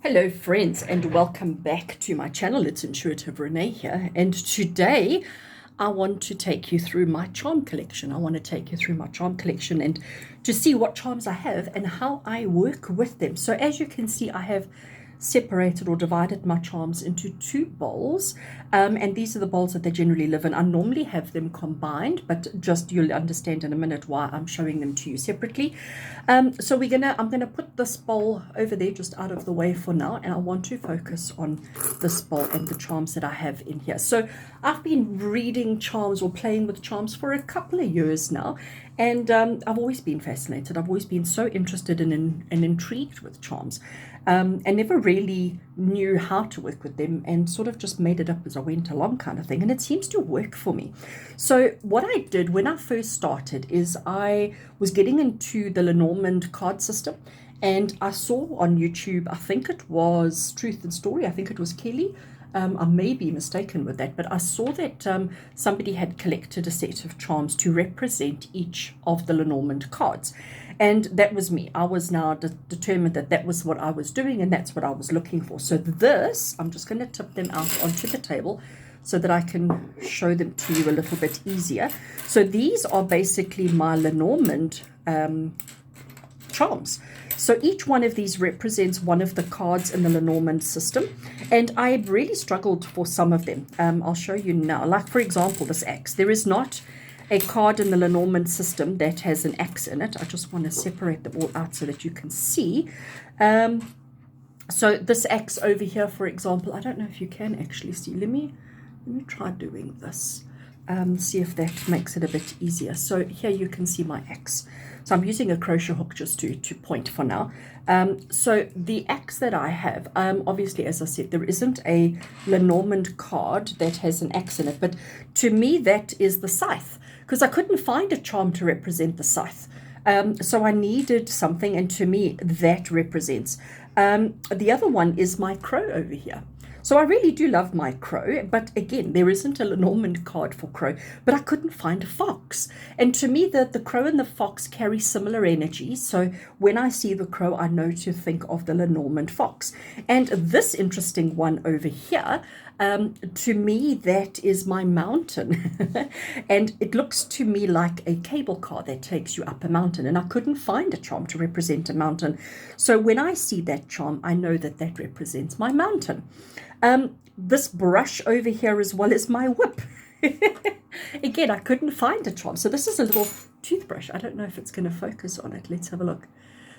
Hello friends and welcome back to my channel. It's Intuitive Rene here, and today I want to take you through my charm collection. And to see what charms I have and how I work with them. So as you can see, I have separated or divided my charms into two bowls, and these are the bowls that they generally live in. I normally have them combined, but just you'll understand in a minute why I'm showing them to you separately. So I'm gonna put this bowl over there just out of the way for now, and I want to focus on this bowl and the charms that I have in here. So I've been reading charms or playing with charms for a couple of years now, and I've always been fascinated. I've always been so interested and intrigued with charms, and never really knew how to work with them, and sort of just made it up as I went along, kind of thing. And it seems to work for me. So what I did when I first started is I was getting into the Lenormand card system, and I saw on YouTube, I think it was Truth and Story, I think it was Kelly. I may be mistaken with that, but I saw that somebody had collected a set of charms to represent each of the Lenormand cards. And that was me. I was now determined that that was what I was doing, and that's what I was looking for. So this, I'm just going to tip them out onto the table so that I can show them to you a little bit easier. So these are basically my Lenormand charms. So each one of these represents one of the cards in the Lenormand system, and I really struggled for some of them. I'll show you now. Like, for example, this axe. There is not a card in the Lenormand system that has an axe in it. I just want to separate them all out so that you can see. So this axe over here, for example, I don't know if you can actually see. Let me try doing this. See if that makes it a bit easier. So here you can see my axe. So I'm using a crochet hook just to point for now. So the axe that I have, obviously, as I said, there isn't a Lenormand card that has an axe in it, but to me that is the scythe, because I couldn't find a charm to represent the scythe. So I needed something, and to me that represents. The other one is my crow over here. So I really do love my crow, but again, there isn't a Lenormand card for crow, but I couldn't find a fox. And to me, the crow and the fox carry similar energy. So when I see the crow, I know to think of the Lenormand fox. And this interesting one over here, to me, that is my mountain. And it looks to me like a cable car that takes you up a mountain. And I couldn't find a charm to represent a mountain. So when I see that charm, I know that that represents my mountain. This brush over here, as well as my whip. Again, I couldn't find a charm. So this is a little toothbrush. I don't know if it's going to focus on it. Let's have a look.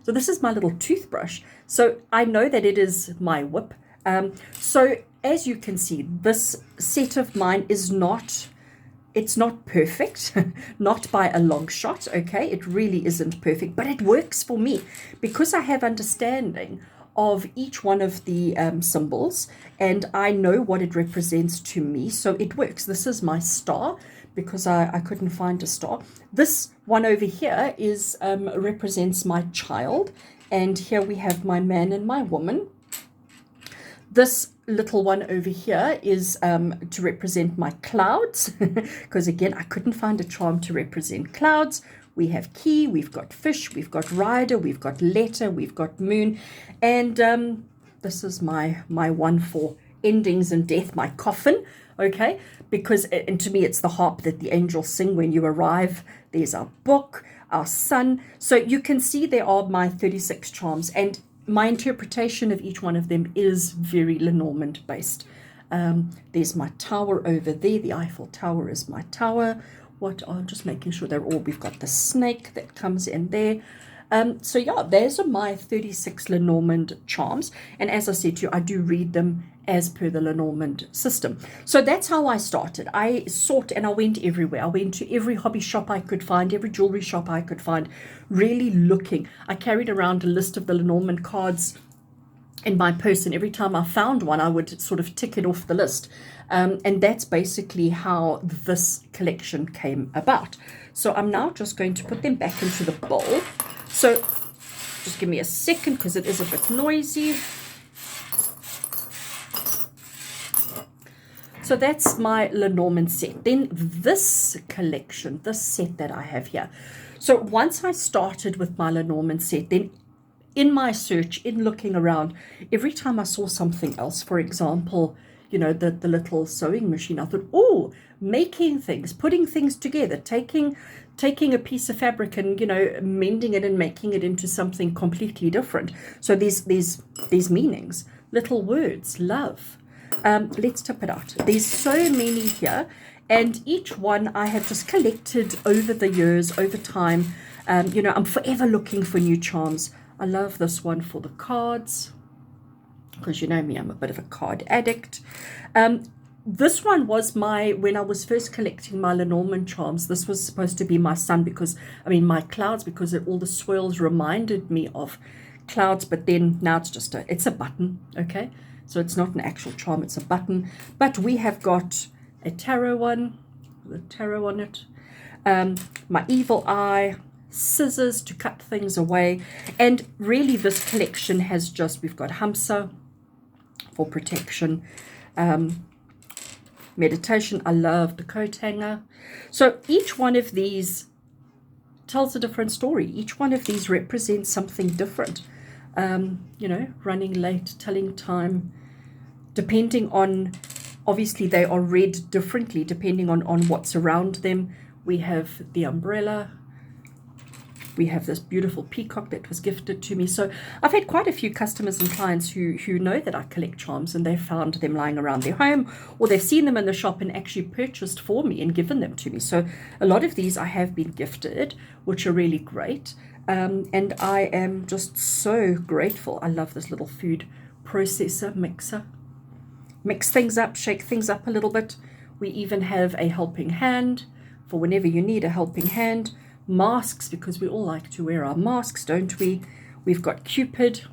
So this is my little toothbrush. So I know that it is my whip. So as you can see, this set of mine is not, it's not perfect, not by a long shot, okay? It really isn't perfect, but it works for me because I have understanding of each one of the symbols, and I know what it represents to me, so it works. This is my star because I couldn't find a star. This one over here is represents my child, and here we have my man and my woman. This little one over here is to represent my clouds, because again, I couldn't find a charm to represent clouds. We have key, we've got fish, we've got rider, we've got letter, we've got moon, and this is my one for endings and death, my coffin, okay? Because, and to me, it's the harp that the angels sing when you arrive. There's our book, our sun. So you can see there are my 36 charms, and my interpretation of each one of them is very Lenormand based. There's my tower over there. The Eiffel Tower is my tower. I'm just making sure they're all, we've got the snake that comes in there. So yeah, those are my 36 Lenormand charms. And as I said to you, I do read them as per the Lenormand system. So that's how I started. I sought and I went everywhere. I went to every hobby shop I could find, every jewelry shop I could find, really looking. I carried around a list of the Lenormand cards in my purse, and every time I found one, I would sort of tick it off the list. And that's basically how this collection came about. So I'm now just going to put them back into the bowl. So just give me a second because it is a bit noisy. So that's my Lenormand set. Then this collection, this set that I have here. So once I started with my Lenormand set, then in my search, in looking around, every time I saw something else, for example, you know, the little sewing machine, I thought, oh, making things, putting things together, taking a piece of fabric and, you know, mending it and making it into something completely different. So these meanings, little words, love. Let's tip it out. There's so many here, and each one I have just collected over the years, over time. You know, I'm forever looking for new charms. I love this one for the cards, because you know me, I'm a bit of a card addict. This one was when I was first collecting my Lenormand charms, this was supposed to be my sun, because, I mean, my clouds, because all the swirls reminded me of clouds, but then now it's a button, okay? So it's not an actual charm, it's a button. But we have got a tarot one, with a tarot on it, my evil eye, scissors to cut things away, and really this collection has we've got Hamsa for protection, meditation. I love the coat hanger. So each one of these tells a different story. Each one of these represents something different. You know, running late, telling time, depending on, obviously they are read differently depending on what's around them. We have the umbrella. We have this beautiful peacock that was gifted to me. So I've had quite a few customers and clients who know that I collect charms, and they've found them lying around their home, or they've seen them in the shop and actually purchased for me and given them to me. So a lot of these I have been gifted, which are really great. And I am just so grateful. I love this little food processor mixer. Mix things up, shake things up a little bit. We even have a helping hand for whenever you need a helping hand. Masks, because we all like to wear our masks, don't we? We've got Cupid.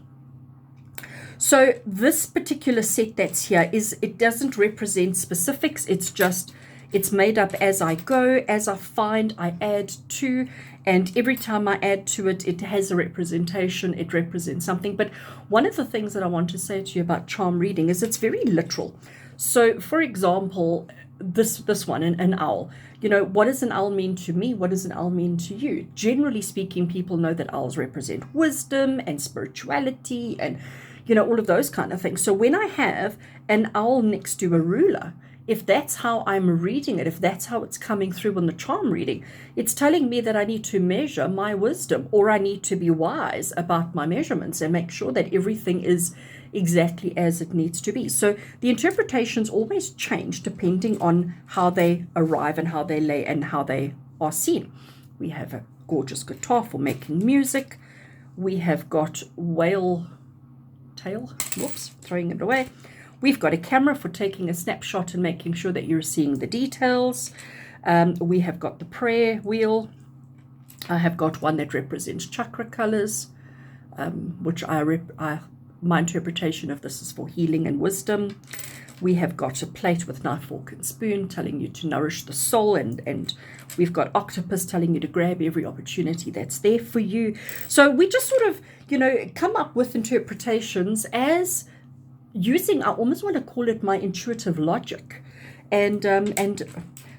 So this particular set that's here it doesn't represent specifics. It's made up as I go, as I find, I add to, and every time I add to it, it has a representation, it represents something. But one of the things that I want to say to you about charm reading is it's very literal. So for example, this one, an owl. You know, what does an owl mean to me? What does an owl mean to you? Generally speaking, people know that owls represent wisdom and spirituality and, you know, all of those kind of things. So when I have an owl next to a ruler, if that's how I'm reading it, if that's how it's coming through in the charm reading, it's telling me that I need to measure my wisdom, or I need to be wise about my measurements and make sure that everything is exactly as it needs to be. So the interpretations always change depending on how they arrive and how they lay and how they are seen. We have a gorgeous guitar for making music. We have got whale tail, whoops, throwing it away. We've got a camera for taking a snapshot and making sure that you're seeing the details. We have got the prayer wheel. I have got one that represents chakra colors, which my interpretation of this is for healing and wisdom. We have got a plate with knife, fork, and spoon telling you to nourish the soul, and we've got octopus telling you to grab every opportunity that's there for you. So we just sort of, you know, come up with interpretations as using, I almost want to call it my intuitive logic. And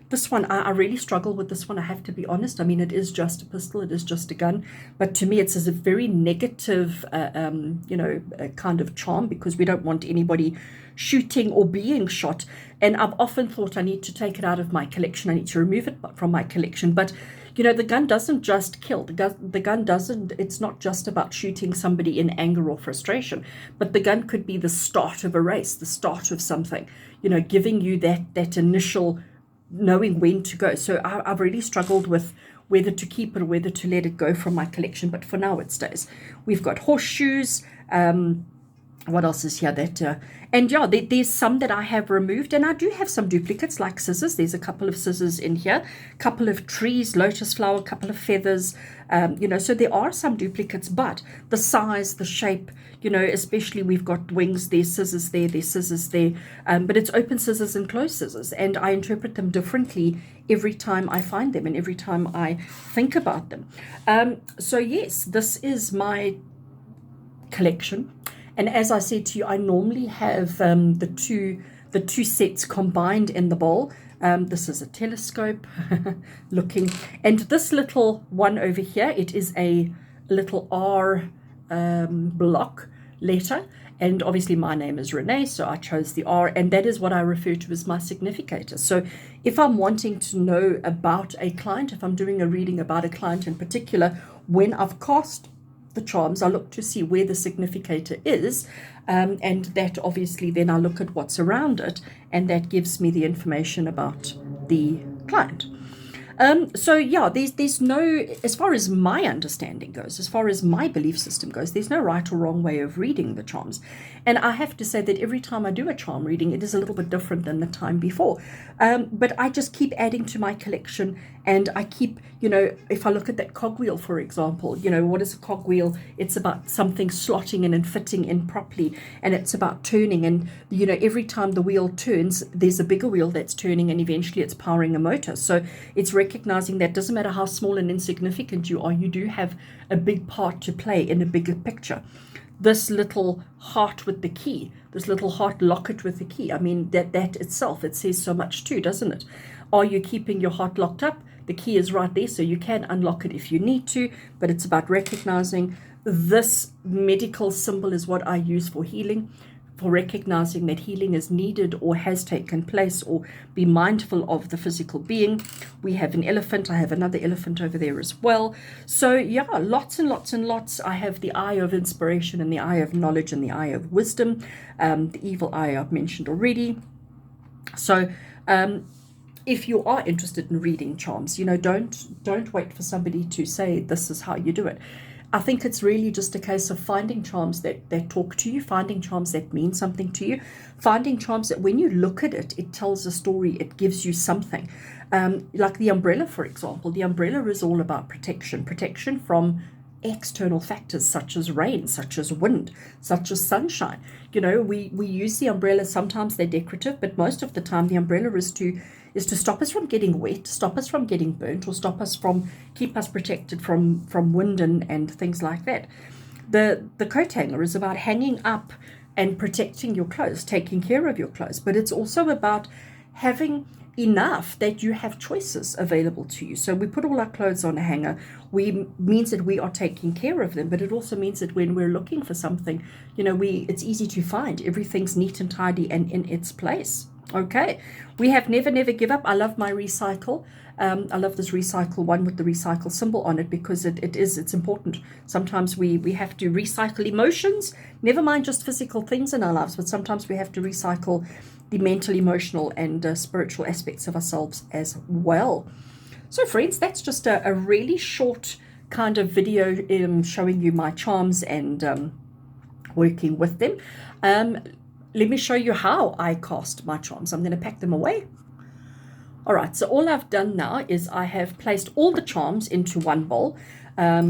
this one, I really struggle with this one, I have to be honest. I mean, it is just a pistol, it is just a gun, but to me it's a very negative, you know, kind of charm, because we don't want anybody shooting or being shot. And I've often thought I need to take it out of my collection, I need to remove it from my collection. But you know, the gun doesn't just kill. The gun doesn't, it's not just about shooting somebody in anger or frustration, but the gun could be the start of a race, the start of something, you know, giving you that initial knowing when to go. So I've really struggled with whether to keep it or whether to let it go from my collection, but for now it stays. We've got horseshoes. What else is here? And yeah, there's some that I have removed, and I do have some duplicates like scissors. There's a couple of scissors in here, couple of trees, lotus flower, couple of feathers, you know, so there are some duplicates, but the size, the shape, you know, especially we've got wings, there's scissors there's scissors there, but it's open scissors and closed scissors, and I interpret them differently every time I find them and every time I think about them. So yes, this is my collection. And as I said to you, I normally have the two sets combined in the bowl. This is a telescope looking, and this little one over here, it is a little R block letter. And obviously my name is Rene, so I chose the R, and that is what I refer to as my significator. So if I'm wanting to know about a client, if I'm doing a reading about a client in particular, when I've cast the charms, I look to see where the significator is, and that obviously then I look at what's around it, and that gives me the information about the client. So yeah, there's no, as far as my understanding goes, as far as my belief system goes, there's no right or wrong way of reading the charms. And I have to say that every time I do a charm reading, it is a little bit different than the time before. But I just keep adding to my collection, and I keep, if I look at that cogwheel, for example, what is a cogwheel? It's about something slotting in and fitting in properly, and it's about turning. And, every time the wheel turns, there's a bigger wheel that's turning, and eventually it's powering a motor. So it's recognizing that doesn't matter how small and insignificant you are, you do have a big part to play in a bigger picture. This little heart with the key, this little heart locket with the key, I mean, that itself, it says so much too, doesn't it? Are you keeping your heart locked up? The key is right there, so you can unlock it if you need to, but it's about recognizing this medical symbol is what I use for healing, for recognizing that healing is needed or has taken place, or be mindful of the physical being. We have an elephant. I have another elephant over there as well. So yeah, lots and lots and lots. I have the eye of inspiration and the eye of knowledge and the eye of wisdom. The evil eye I've mentioned already. So if you are interested in reading charms, don't wait for somebody to say this is how you do it. I think it's really just a case of finding charms that talk to you, finding charms that mean something to you, finding charms that when you look at it, it tells a story, it gives you something. Like the umbrella, for example. The umbrella is all about protection from external factors such as rain, such as wind, such as sunshine. We use the umbrella. Sometimes they're decorative, but most of the time the umbrella is to stop us from getting wet, stop us from getting burnt, or keep us protected from wind and things like that. The coat hanger is about hanging up and protecting your clothes, taking care of your clothes, but it's also about having enough that you have choices available to you. So we put all our clothes on a hanger. Means that we are taking care of them, but it also means that when we're looking for something, it's easy to find. Everything's neat and tidy and in its place. Okay, we have never give up. I love my recycle. I love this recycle one with the recycle symbol on it, because it's important. Sometimes we have to recycle emotions, never mind just physical things in our lives, but sometimes we have to recycle the mental, emotional, and spiritual aspects of ourselves as well. So friends, that's just a really short kind of video showing you my charms and working with them. Let me show you how I cast my charms. I'm going to pack them away. All right, so all I've done now is I have placed all the charms into one bowl. I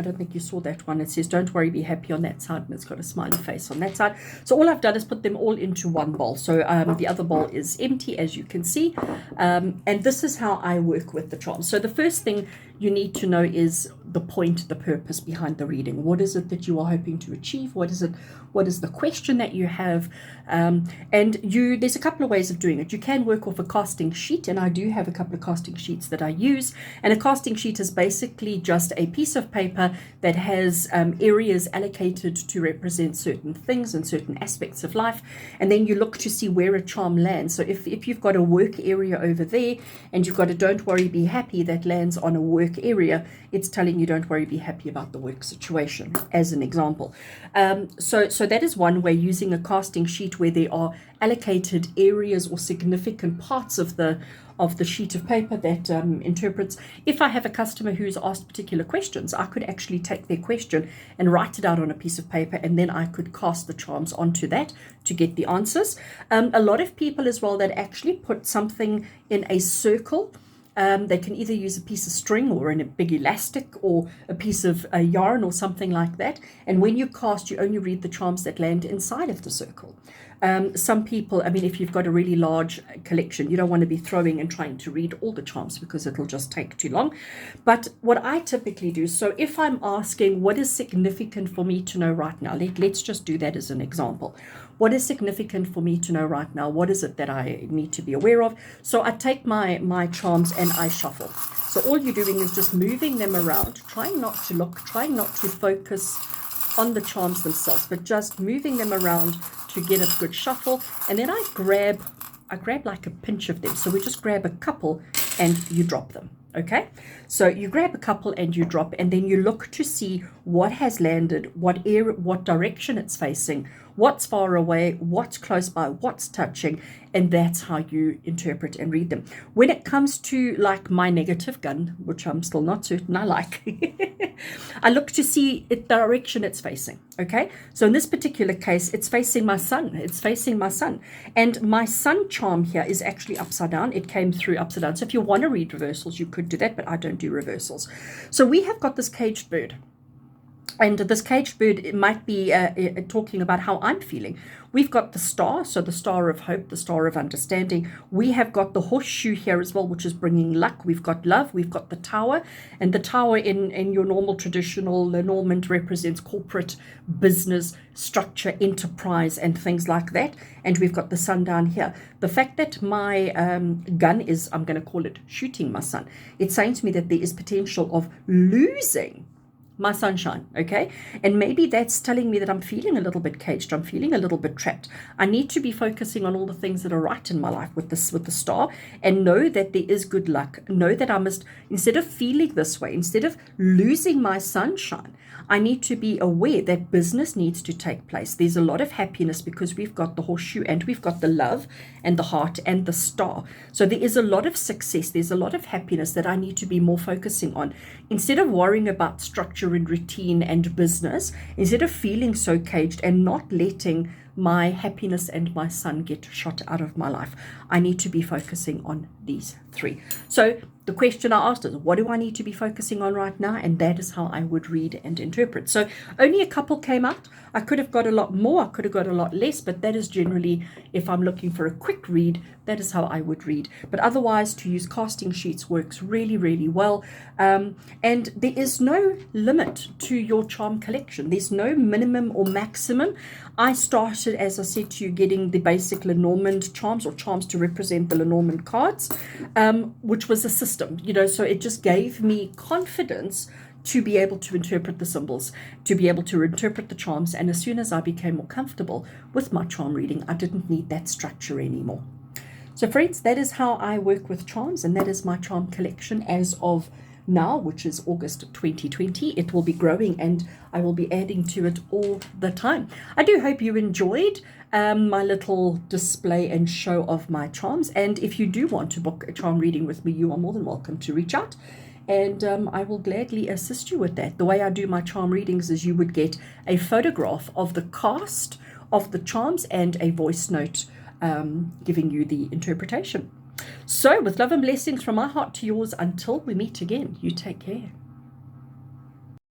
don't think you saw that one. It says, don't worry, be happy on that side, and it's got a smiley face on that side. So all I've done is put them all into one bowl. So the other bowl is empty, as you can see. And this is how I work with the charms. So the first thing you need to know is the point, the purpose behind the reading. What is it that you are hoping to achieve? What is the question that you have? There's a couple of ways of doing it. You can work off a casting sheet, and I do have a couple of casting sheets that I use. And a casting sheet is basically just a piece of paper that has areas allocated to represent certain things and certain aspects of life. And then you look to see where a charm lands. So if you've got a work area over there, and you've got a don't worry, be happy that lands on a work area, it's telling you don't worry, be happy about the work situation, as an example. So that is one way, using a casting sheet where there are allocated areas or significant parts of the sheet of paper that interprets. If I have a customer who's asked particular questions, I could actually take their question and write it out on a piece of paper, and then I could cast the charms onto that to get the answers. A lot of people as well that actually put something in a circle. They can either use a piece of string or in a big elastic or a piece of yarn or something like that. And when you cast, you only read the charms that land inside of the circle. Some people, if you've got a really large collection, you don't want to be throwing and trying to read all the charms because it'll just take too long. But what I typically do, so if I'm asking what is significant for me to know right now, let's just do that as an example. What is significant for me to know right now? What is it that I need to be aware of? So I take my charms and I shuffle. So all you're doing is just moving them around, trying not to look, trying not to focus on the charms themselves, but just moving them around to get a good shuffle. And then I grab like a pinch of them. So we just grab a couple and you drop them. Okay, so you grab a couple and you drop, and then you look to see what has landed, what direction it's facing, what's far away, what's close by, what's touching, and that's how you interpret and read them. When it comes to like my negative gun, which I'm still not certain I like, I look to see the direction it's facing. Okay, so in this particular case, it's facing my sun. It's facing my sun, and my sun charm here is actually upside down. It came through upside down. So if you want to read reversals, you could do that, but I don't do reversals. So we have got this caged bird. And this caged bird, it might be talking about how I'm feeling. We've got the star, so the star of hope, the star of understanding. We have got the horseshoe here as well, which is bringing luck. We've got love. We've got the tower. And the tower in your normal traditional Lenormand represents corporate business, structure, enterprise, and things like that. And we've got the sun down here. The fact that my gun is, I'm going to call it shooting my sun, it's saying to me that there is potential of losing my sunshine. Okay, and maybe that's telling me that I'm feeling a little bit caged, I'm feeling a little bit trapped. I need to be focusing on all the things that are right in my life with the star, and know that there is good luck. Know that I must, instead of feeling this way, instead of losing my sunshine, I need to be aware that business needs to take place. There's a lot of happiness because we've got the horseshoe and we've got the love and the heart and the star. So there is a lot of success. There's a lot of happiness that I need to be more focusing on. Instead of worrying about structure and routine and business, instead of feeling so caged and not letting my happiness and my sun get shot out of my life, I need to be focusing on these three. So the question I asked is, what do I need to be focusing on right now? And that is how I would read and interpret. So only a couple came out. I could have got a lot more, I could have got a lot less, but that is generally, if I'm looking for a quick read, that is how I would read. But otherwise, to use casting sheets works really, really well. And there is no limit to your charm collection. There's no minimum or maximum. I started, as I said to you, getting the basic Lenormand charms, or charms to represent the Lenormand cards, which was a system, so it just gave me confidence to be able to interpret the symbols, to be able to interpret the charms. And as soon as I became more comfortable with my charm reading, I didn't need that structure anymore. So friends, that is how I work with charms, and that is my charm collection as of now, which is August 2020. It will be growing and I will be adding to it all the time. I do hope you enjoyed my little display and show of my charms. And if you do want to book a charm reading with me, you are more than welcome to reach out, and I will gladly assist you with that. The way I do my charm readings is you would get a photograph of the cast of the charms and a voice note giving you the interpretation. So with love and blessings from my heart to yours, until we meet again, you take care.